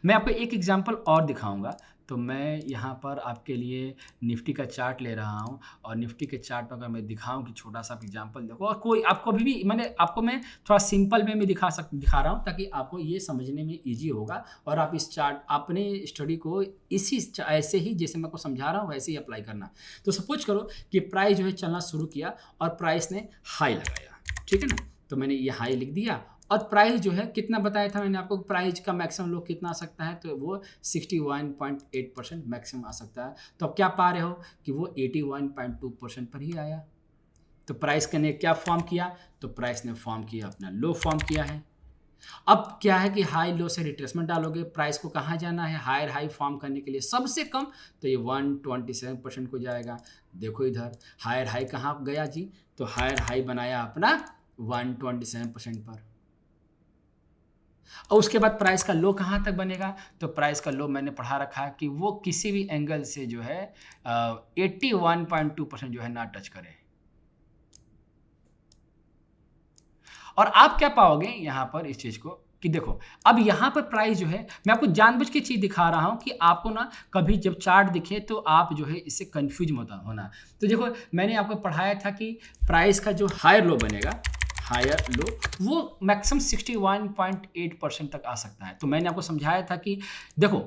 मैं आपको एक एग्जांपल और दिखाऊंगा। तो मैं यहाँ पर आपके लिए निफ्टी का चार्ट ले रहा हूँ, और निफ्टी के चार्ट पर अगर मैं दिखाऊँ कि छोटा सा एग्जांपल देखो, और कोई आपको भी मैं थोड़ा सिंपल वे में दिखा रहा हूँ ताकि आपको ये समझने में ईजी होगा, और आप इस चार्ट अपने स्टडी को इसी ऐसे ही जैसे मैं आपको समझा रहा हूँ वैसे ही अप्लाई करना। तो सपोज करो कि प्राइस जो है चलना शुरू किया और प्राइस ने हाई लगाया, ठीक है ना, तो मैंने ये हाई लिख दिया, और प्राइस जो है कितना बताया था मैंने आपको, प्राइस का मैक्सिमम लो कितना आ सकता है, तो वो 61.8% मैक्सिमम आ सकता है। तो अब क्या पा रहे हो कि वो 81.2% पर ही आया। तो प्राइस ने क्या फॉर्म किया, तो प्राइस ने फॉर्म किया अपना लो फॉर्म किया है। अब क्या है कि हाई लो से रिट्रेसमेंट डालोगे, प्राइस को कहाँ जाना है, हायर हाई फॉर्म करने के लिए सबसे कम, तो ये 127% को जाएगा। देखो इधर हायर हाई कहाँ गया जी, तो हायर हाई बनाया अपना 127% पर, और उसके बाद प्राइस का लो कहाँ तक बनेगा, तो प्राइस का लो मैंने पढ़ा रखा है कि वो किसी भी एंगल से जो है 81.2% जो है ना टच करे। और आप क्या पाओगे यहाँ पर इस चीज़ को कि देखो, अब यहाँ पर प्राइस जो है, मैं आपको जानबूझ के चीज़ दिखा रहा हूँ कि आपको ना कभी जब चार्ट दिखे तो आप जो है इससे कंफ्यूज मत होना। तो देखो मैंने आपको पढ़ाया था कि प्राइस का जो हायर लो बनेगा, हायर लो, वो मैक्सिमम 61.8% तक आ सकता है। तो मैंने आपको समझाया था कि देखो,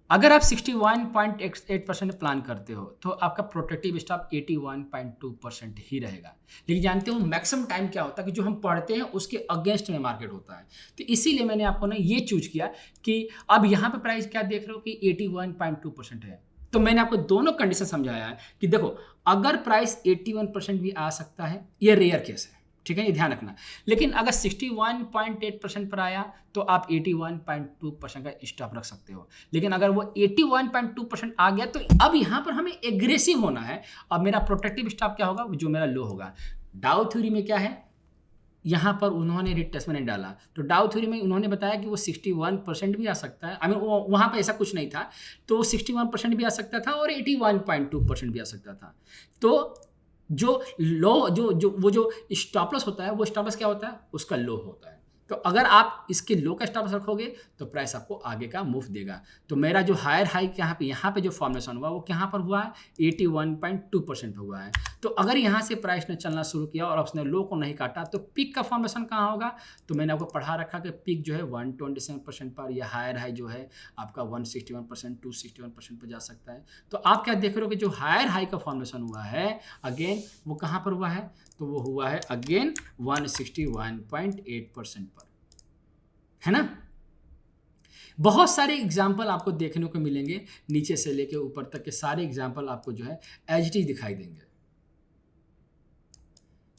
अगर आप 61.8% प्लान करते हो तो आपका प्रोटेक्टिव स्टॉप 81.2% ही रहेगा। लेकिन जानते हो मैक्सिमम टाइम क्या होता है कि जो हम पढ़ते हैं उसके अगेंस्ट में मार्केट होता है। तो इसीलिए मैंने आपको ना ये चूज किया कि अब यहाँ पे प्राइस क्या देख रहे हो कि 81.2% है। तो मैंने आपको दोनों कंडीशन समझाया है कि देखो, अगर प्राइस 81% भी आ सकता है, ये रेयर केस है, ठीक है, ये ध्यान रखना। लेकिन अगर 61.8% पर आया तो आप 81.2% का स्टॉप रख सकते हो। लेकिन अगर वो 81.2% आ गया तो अब यहाँ पर हमें एग्रेसिव होना है। अब मेरा प्रोटेक्टिव स्टॉप क्या होगा, जो मेरा लो होगा। डाउ थ्योरी में क्या है, यहाँ पर उन्होंने रिट्रेसमेंट डाला, तो डाउ थ्योरी में उन्होंने बताया कि वो 61% भी आ सकता है। आई मीन वहाँ पर ऐसा कुछ नहीं था, तो 61% भी आ सकता था और 81.2% भी आ सकता था। तो जो लो जो स्टॉप लॉस होता है, वो स्टॉप लॉस क्या होता है, उसका लो होता है। तो अगर आप इसके लो का स्टॉप लॉस रखोगे तो प्राइस आपको आगे का मूव देगा। तो मेरा जो हायर हाई यहाँ पे जो फॉर्मेशन हुआ वो कहाँ पर हुआ है, 81.2% पे हुआ है। तो अगर यहाँ से प्राइस ने चलना शुरू किया और उसने लो को नहीं काटा तो पीक का फॉर्मेशन कहाँ होगा, तो मैंने आपको पढ़ा रखा कि पीक जो है 127% पर, या हायर हाई जो है आपका 161%, 261% पर जा सकता है। तो आप क्या देख रहे हो कि जो हायर हाई का फॉर्मेशन हुआ है अगेन वो कहाँ पर हुआ है, तो वो हुआ है अगेन 161.8% पर, है ना। बहुत सारे एग्जाम्पल आपको देखने को मिलेंगे, नीचे से लेके ऊपर तक के सारे एग्जाम्पल आपको जो है एज इट इज दिखाई देंगे,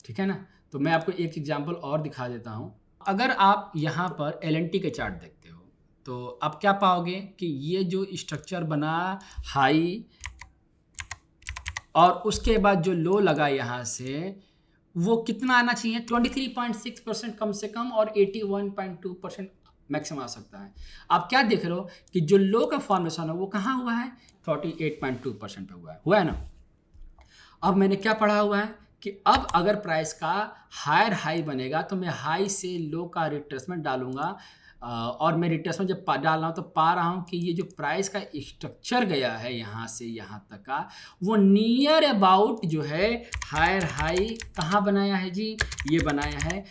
ठीक है ना। तो मैं आपको एक एग्जाम्पल और दिखा देता हूं। अगर आप यहां पर LNT के चार्ट देखते हो तो आप क्या पाओगे कि ये जो स्ट्रक्चर बना हाई और उसके बाद जो लो लगा यहाँ से, वो कितना आना चाहिए, 23.6% कम से कम और 81.2% मैक्सिमम आ सकता है। आप क्या देख रहे हो कि जो लो का फॉर्मेशन है वो कहाँ हुआ है, 38.2% पे हुआ है ना। अब मैंने क्या पढ़ा हुआ है कि अब अगर प्राइस का हायर हाई बनेगा तो मैं हाई से लो का रिट्रेसमेंट डालूंगा, और मैं रिट्रेसमेंट जब डाल रहा हूँ तो पा रहा हूँ कि ये जो प्राइस का स्ट्रक्चर गया है यहाँ से यहाँ तक का, वो नियर अबाउट जो है हायर हाई कहाँ बनाया है जी, ये बनाया है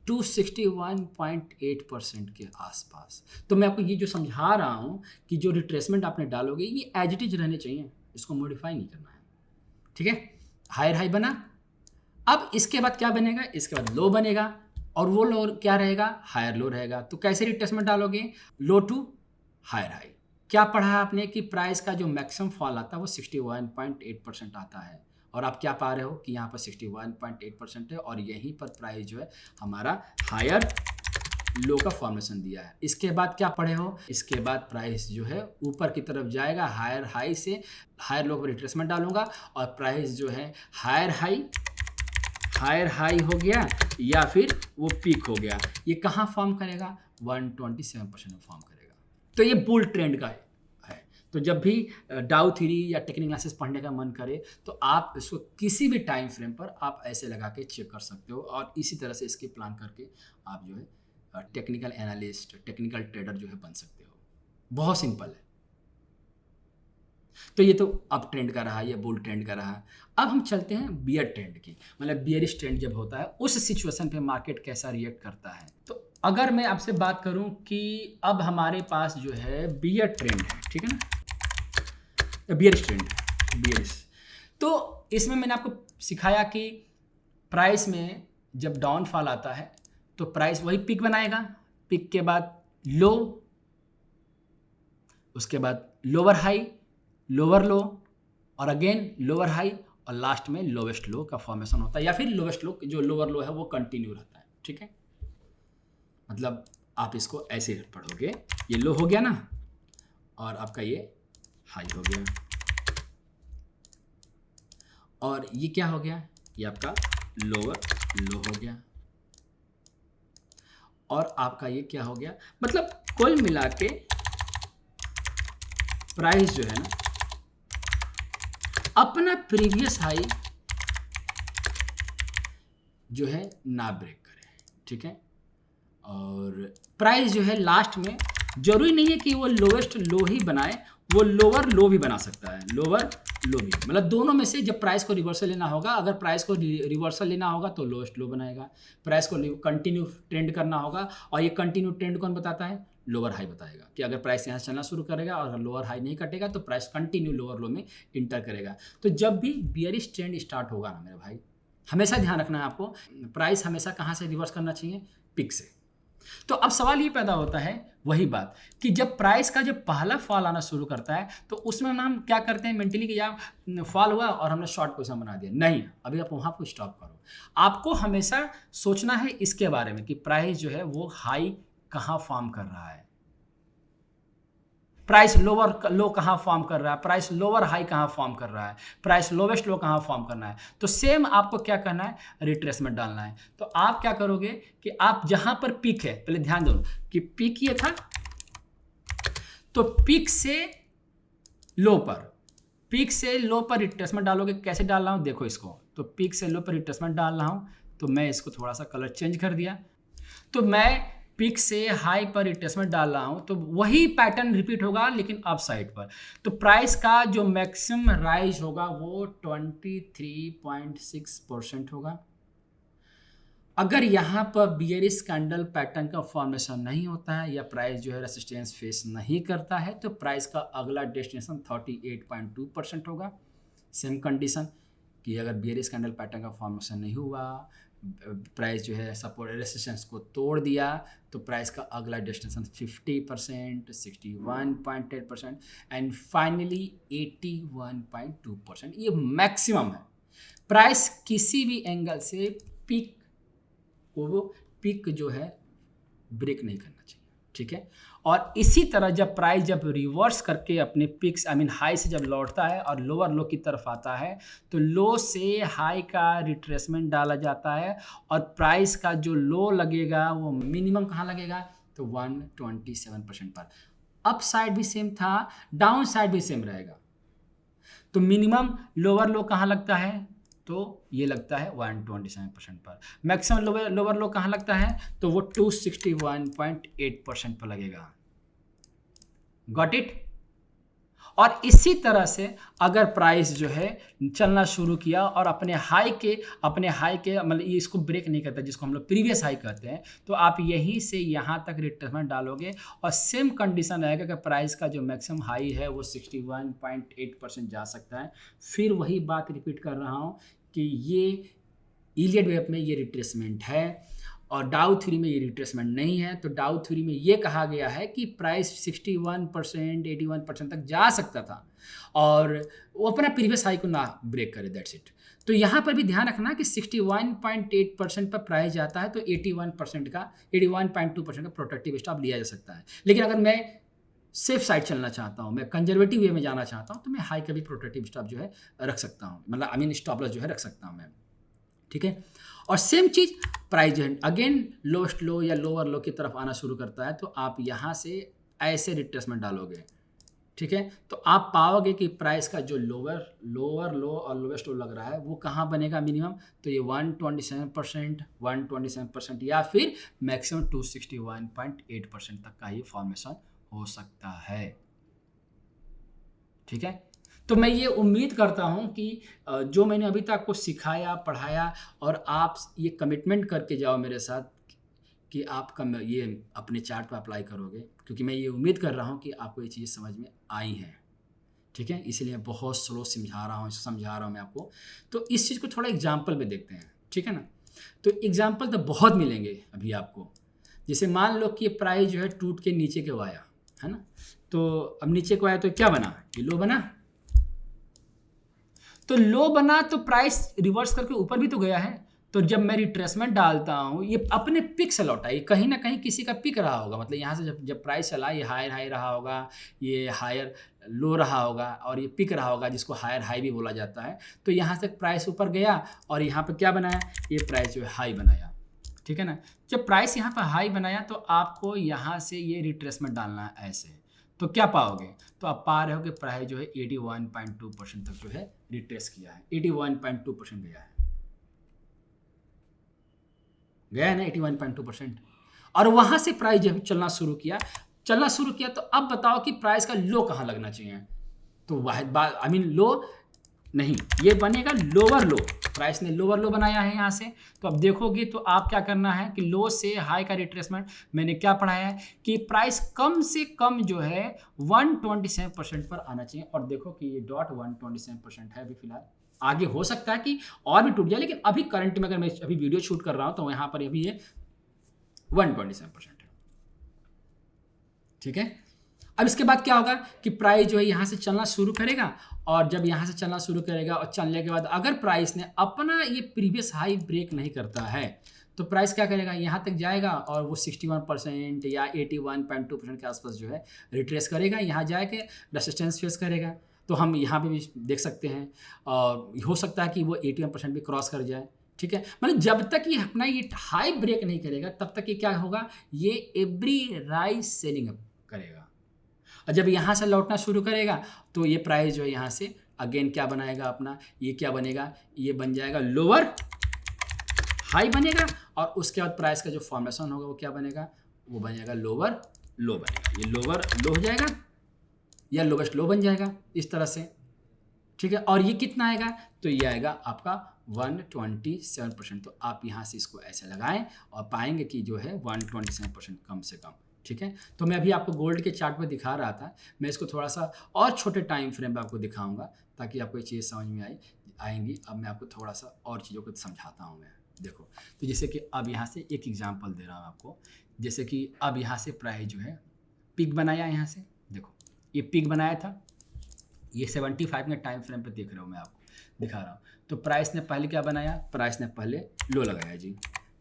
261.8% के आसपास। तो मैं आपको ये जो समझा रहा हूँ कि जो रिट्रेसमेंट आपने डालोगे ये एज इट इज रहने चाहिए, इसको मॉडिफाई नहीं करना है, ठीक है। हायर हाई बना, अब इसके बाद क्या बनेगा, इसके बाद लो बनेगा और वो लो क्या रहेगा, हायर लो रहेगा। तो कैसे रिट्रेसमेंट डालोगे, लो टू हायर हाई। क्या पढ़ा है आपने कि प्राइस का जो मैक्सिमम फॉल आता है वो 61.8% आता है, और आप क्या पा रहे हो कि यहाँ पर 61.8% है और यहीं पर प्राइस जो है हमारा हायर लो का फॉर्मेशन दिया है। इसके बाद क्या पढ़े हो, इसके बाद प्राइस जो है ऊपर की तरफ जाएगा, हायर हाई से हायर लो पर रिट्रेसमेंट डालूंगा और प्राइस जो है हायर हाई हो गया या फिर वो पीक हो गया, ये कहाँ फॉर्म करेगा, 127% में फॉर्म करेगा। तो ये बुल ट्रेंड का है। तो जब भी डाउ थ्योरी या टेक्निकल एनालिसिस पढ़ने का मन करे तो आप इसको किसी भी टाइम फ्रेम पर आप ऐसे लगा के चेक कर सकते हो और इसी तरह से इसके प्लान करके आप जो है टेक्निकल एनालिस्ट, टेक्निकल ट्रेडर जो है बन सकते हो। बहुत सिंपल है। तो ये तो अप ट्रेंड का रहा, ये बुल ट्रेंड का रहा। अब हम चलते हैं बियर ट्रेंड की, मतलब बियरिश ट्रेंड जब होता है उस सिचुएशन पे मार्केट कैसा रिएक्ट करता है। तो अगर मैं आपसे बात करूं कि अब हमारे पास जो है बियर ट्रेंड है, ठीक है ना, बियरिश ट्रेंड है, बियरिश। तो इसमें मैंने आपको सिखाया कि प्राइस में जब डाउनफॉल आता है तो प्राइस वही पिक बनाएगा, पिक के बाद लो, उसके बाद लोअर हाई, लोअर लो और अगेन लोअर हाई और लास्ट में लोवेस्ट लो का फॉर्मेशन होता है, या फिर लोवेस्ट लो जो लोअर लो है वो कंटिन्यू रहता है, ठीक है। मतलब आप इसको ऐसे पढ़ोगे, ये लो हो गया ना और आपका ये हाई हो गया और ये क्या हो गया, ये आपका लोअर लो हो गया और आपका ये क्या हो गया। मतलब कुल मिला के प्राइस जो है ना अपना प्रीवियस हाई जो है ना ब्रेक करे, ठीक है। और प्राइस जो है लास्ट में जरूरी नहीं है कि वो लोवेस्ट लो ही बनाए, वो लोअर लो भी बना सकता है, लोअर लो भी, मतलब दोनों में से जब प्राइस को रिवर्सल लेना होगा, अगर प्राइस को रिवर्सल लेना होगा तो लोएस्ट लो बनाएगा, प्राइस को कंटिन्यू ट्रेंड करना होगा और ये कंटिन्यू ट्रेंड कौन बताता है, लोअर हाई बताएगा कि अगर प्राइस यहाँ से चलना शुरू करेगा और अगर लोअर हाई नहीं कटेगा तो प्राइस कंटिन्यू लोअर लो में इंटर करेगा। तो जब भी बियरिश ट्रेंड स्टार्ट होगा ना मेरे भाई, हमेशा ध्यान रखना है आपको, प्राइस हमेशा कहाँ से रिवर्स करना चाहिए, पिक से। तो अब सवाल ये पैदा होता है वही बात कि जब प्राइस का जब पहला फॉल आना शुरू करता है तो उसमें हम क्या करते हैं मेंटली कि यार फॉल हुआ और हमने शॉर्ट पोजीशन बना दिया। नहीं, अभी आप वहाँ को स्टॉप करो। आपको हमेशा सोचना है इसके बारे में कि प्राइस जो है वो हाई कहाँ फॉर्म कर रहा है, प्राइस लोअर लो कहाँ फॉर्म कर रहा है, प्राइस लोअर हाई कहाँ फॉर्म कर रहा है, प्राइस लोवेस्ट लो कहाँ फॉर्म करना है। तो सेम आपको क्या करना है, रिट्रेसमेंट डालना है। तो आप क्या करोगे कि आप जहां पर पीक है, पहले ध्यान दो कि पीक ये था, तो पीक से लो पर रिट्रेसमेंट डालोगे। कैसे डाल रहा हूं देखो इसको, तो पीक से लो पर रिट्रेसमेंट डाल रहा हूं, तो मैं इसको थोड़ा सा कलर चेंज कर दिया। तो मैं पिक से हाई पर रिट्रेसमेंट डाल रहा हूँ तो वही पैटर्न रिपीट होगा लेकिन अप साइड पर। तो प्राइस का जो मैक्सिमम राइज होगा वो 23.6% होगा। अगर यहाँ पर बियरिश कैंडल पैटर्न का फॉर्मेशन नहीं होता है या प्राइस जो है रेसिस्टेंस फेस नहीं करता है तो प्राइस का अगला डेस्टिनेशन 38.2% होगा। सेम कंडीशन कि अगर बियरिश कैंडल पैटर्न का फॉर्मेशन नहीं हुआ, प्राइस जो है सपोर्ट रेसिस्टेंस को तोड़ दिया तो प्राइस का अगला डेस्टिनेशन 50%, 61.8% एंड फाइनली 81.2%। ये मैक्सिमम है। प्राइस किसी भी एंगल से पीक वो पिक जो है ब्रेक नहीं करना चाहिए, ठीक है। और इसी तरह जब प्राइस जब रिवर्स करके अपने पिक्स हाई से जब लौटता है और लोअर लो की तरफ आता है तो लो से हाई का रिट्रेसमेंट डाला जाता है और प्राइस का जो लो लगेगा वो मिनिमम कहाँ लगेगा तो 127% पर। अप साइड भी सेम था, डाउन साइड भी सेम रहेगा। तो मिनिमम लोअर लो कहाँ लगता है तो ये लगता है 127% पर। मैक्सिमम लोअर लो कहाँ लगता है तो वो 261.8% पर लगेगा। Got it. और इसी तरह से अगर प्राइस जो है चलना शुरू किया और अपने हाई के मतलब ये इसको ब्रेक नहीं करता जिसको हम लोग प्रीवियस हाई कहते हैं तो आप यहीं से यहाँ तक रिट्रेसमेंट डालोगे और सेम कंडीशन रहेगा कि प्राइस का जो मैक्सिमम हाई है वो 61.8% जा सकता है। फिर वही बात रिपीट कर रहा हूँ कि ये इलियट वेव में ये रिट्रेसमेंट है और डाउ थ्योरी में ये रिट्रेसमेंट नहीं है। तो डाउ थ्योरी में ये कहा गया है कि प्राइस 61%, 81% तक जा सकता था और वो अपना प्रीवियस हाई को ना ब्रेक करे, दैट्स इट। तो यहाँ पर भी ध्यान रखना कि 61.8% पर प्राइस जाता है तो 81.2% का प्रोटेक्टिव स्टॉप लिया जा सकता है। लेकिन अगर मैं सेफ साइड चलना चाहता हूँ, मैं कंजर्वेटिव वे में जाना चाहता हूँ तो मैं हाई का भी प्रोटेक्टिव स्टॉप जो है रख सकता हूँ, मतलब स्टॉप लॉस जो है रख सकता हूँ मैं, ठीक है। और सेम चीज़ प्राइस जो है अगेन लोएस्ट लो या लोअर लो की तरफ आना शुरू करता है तो आप यहाँ से ऐसे रिट्रेसमेंट डालोगे, ठीक है। तो आप पाओगे कि प्राइस का जो लोअर लो और लोएस्ट लो लग रहा है वो कहाँ बनेगा मिनिमम तो ये 127% या फिर मैक्सिमम 261.8% तक का ये फॉर्मेशन हो सकता है, ठीक है। तो मैं ये उम्मीद करता हूँ कि जो मैंने अभी तक आपको सिखाया पढ़ाया और आप ये कमिटमेंट करके जाओ मेरे साथ कि आप ये अपने चार्ट पर अप्लाई करोगे, क्योंकि मैं ये उम्मीद कर रहा हूँ कि आपको ये चीज़ें समझ में आई हैं, ठीक है। इसलिए बहुत स्लो समझा रहा हूँ मैं आपको। तो इस चीज़ को थोड़ा एग्जाम्पल में देखते हैं, ठीक है ना। तो एग्जाम्पल तो बहुत मिलेंगे अभी आपको। जैसे मान लो कि ये प्राइस जो है टूट के नीचे को आया है ना, तो अब नीचे को आया तो क्या बना, ये लो बना। तो लो बना तो प्राइस रिवर्स करके ऊपर भी तो गया है। तो जब मैं रिट्रेसमेंट डालता हूँ ये अपने पिक से लौटा, ये कहीं ना कहीं किसी का पिक रहा होगा, मतलब यहाँ से जब प्राइस चला ये हायर हाई रहा होगा, ये हायर लो रहा होगा और ये पिक रहा होगा जिसको हायर हाई भी बोला जाता है। तो यहाँ से प्राइस ऊपर गया और यहाँ पर क्या बनाया, ये प्राइस जो है हाई बनाया, ठीक है ना। जब प्राइस यहाँ पर हाई बनाया तो आपको यहाँ से ये रिट्रेसमेंट डालना है ऐसे, तो क्या पाओगे, तो आप पा रहे हो कि प्राइस जो है 81.2% तक जो है रिट्रेस किया है, 81.2% गया है ना 81.2%। और वहाँ से प्राइस जब चलना शुरू किया तो अब बताओ कि प्राइस का लो कहाँ लगना चाहिए। तो वाहिद लो नहीं, ये बनेगा लोअर लो। प्राइस ने लोअर लो बनाया है यहाँ से, तो अब देखोगे तो आप क्या करना है कि लो से हाई का रिट्रेसमेंट मैंने क्या पढ़ाया है कि प्राइस कम से कम जो है 127% पर आना चाहिए। और देखो कि ये डॉट 127% है अभी फिलहाल, आगे हो सकता है कि और भी टूट जाए, लेकिन अभी करंट में अगर मैं अभी वीडियो शूट कर रहा हूँ तो यहाँ पर अभी ये 127% है, ठीक है। अब इसके बाद क्या होगा कि प्राइस जो है यहाँ से चलना शुरू करेगा और जब यहाँ से चलना शुरू करेगा और चलने के बाद अगर प्राइस ने अपना ये प्रीवियस हाई ब्रेक नहीं करता है तो प्राइस क्या करेगा, यहाँ तक जाएगा और वो 61% या 81.2% के आसपास जो है रिट्रेस करेगा, यहाँ जाके रेसिस्टेंस फेस करेगा। तो हम यहाँ पे भी देख सकते हैं और हो सकता है कि वो 81% भी क्रॉस कर जाए, ठीक है। मतलब जब तक ये अपना ये हाई ब्रेक नहीं करेगा तब तक ये क्या होगा, ये एवरी राइज सेलिंग करेगा। और जब यहाँ से लौटना शुरू करेगा तो ये प्राइस जो है यहाँ से अगेन क्या बनाएगा अपना, ये क्या बनेगा, ये बन जाएगा लोअर हाई बनेगा और उसके बाद प्राइस का जो फॉर्मेशन होगा वो क्या बनेगा, वो बन जाएगा लोअर लो बनेगा, ये लोअर लो हो जाएगा या लोवेस्ट लो बन जाएगा इस तरह से, ठीक है। और ये कितना आएगा, तो ये आएगा आपका 127%। तो आप यहाँ से इसको ऐसे लगाएं और पाएंगे कि जो है 127% कम से कम, ठीक है। तो मैं अभी आपको गोल्ड के चार्ट पे दिखा रहा था, मैं इसको थोड़ा सा और छोटे टाइम फ्रेम पे आपको दिखाऊंगा ताकि आपको ये चीज़ समझ में आएंगी। अब मैं आपको थोड़ा सा और चीज़ों को समझाता हूँ मैं। देखो, तो जैसे कि अब यहाँ से एक एग्जांपल दे रहा हूँ आपको, जैसे कि अब यहाँ से प्राइस जो है पिक बनाया, यहाँ से देखो ये पिक बनाया था, ये 75 के टाइम फ्रेम पे देख रहे हो, मैं आपको दिखा रहा हूँ। तो प्राइस ने पहले क्या बनाया, प्राइस ने पहले लो लगाया जी,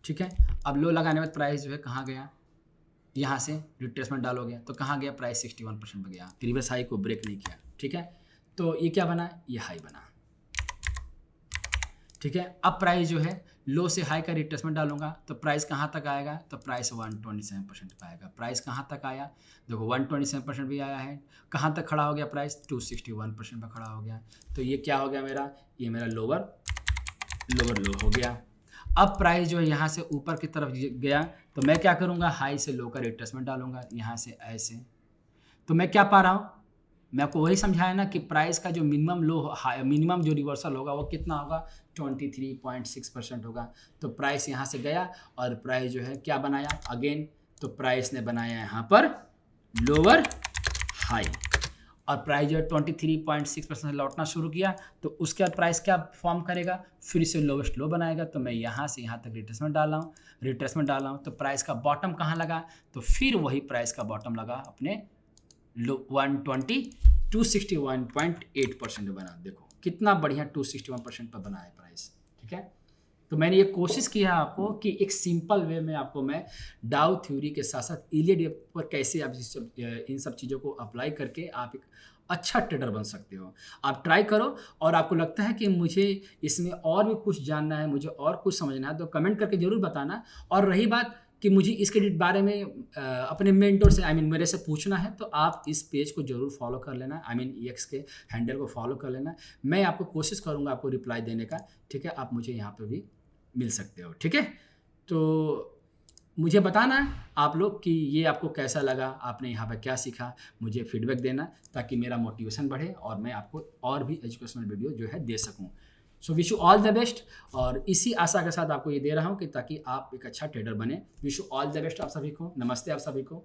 ठीक है। अब लो लगाने में प्राइस जो है कहाँ गया, यहाँ से रिट्रेसमेंट डाल हो गया, तो कहाँ गया, प्राइस 61% पे गया, प्रीवियस हाई को ब्रेक नहीं किया, ठीक है। तो ये क्या बना, ये हाई बना, ठीक है। अब प्राइस जो है लो से हाई का रिट्रेसमेंट डालूंगा तो प्राइस कहाँ तक आएगा, तो प्राइस 127% पे आएगा। प्राइस कहाँ तक आया, देखो 127% भी आया है। कहाँ तक खड़ा हो गया प्राइस, 261% पे खड़ा हो गया। तो ये क्या हो गया मेरा, ये मेरा लोअर लो हो गया। अब प्राइस जो है यहाँ से ऊपर की तरफ गया, तो मैं क्या करूँगा, हाई से लो का रिट्रेसमेंट डालूंगा यहाँ से ऐसे। तो मैं क्या पा रहा हूँ, मैं आपको वही समझाया ना कि प्राइस का जो मिनिमम लो मिनिमम जो रिवर्सल होगा वो कितना होगा, 23.6% होगा। तो प्राइस यहाँ से गया और प्राइस जो है क्या बनाया अगेन, तो प्राइस ने बनाया यहाँ पर लोअर हाई, और प्राइस जो है 23.6% लौटना शुरू किया। तो उसके बाद प्राइस क्या फॉर्म करेगा, फिर से लोवेस्ट लो बनाएगा। तो मैं यहाँ से यहाँ तक रिट्रेसमेंट डाल रहा हूँ, तो प्राइस का बॉटम कहाँ लगा, तो फिर वही प्राइस का बॉटम लगा अपने 261.8% बना। देखो कितना बढ़िया 261% पर बना है प्राइस, ठीक है। तो मैंने ये कोशिश किया आपको कि एक सिंपल वे में आपको मैं डाउ थ्योरी के साथ साथ इलियड पर कैसे आप इन सब चीज़ों को अप्लाई करके आप एक अच्छा ट्रेडर बन सकते हो। आप ट्राई करो, और आपको लगता है कि मुझे इसमें और भी कुछ जानना है, मुझे और कुछ समझना है, तो कमेंट करके ज़रूर बताना। और रही बात कि मुझे इसके बारे में अपने मेंटर से मेरे से पूछना है, तो आप इस पेज को जरूर फॉलो कर लेना, एक्स के हैंडल को फॉलो कर लेना। मैं आपको कोशिश करूंगा आपको रिप्लाई देने का, ठीक है। आप मुझे यहाँ पे भी मिल सकते हो, ठीक है। तो मुझे बताना आप लोग कि ये आपको कैसा लगा, आपने यहाँ पे क्या सीखा, मुझे फीडबैक देना ताकि मेरा मोटिवेशन बढ़े और मैं आपको और भी एजुकेशनल वीडियो जो है दे सकूँ। So wish you all the best, और इसी आशा के साथ आपको ये दे रहा हूँ कि ताकि आप एक अच्छा ट्रेडर बने। Wish you all the best आप सभी को, नमस्ते आप सभी को।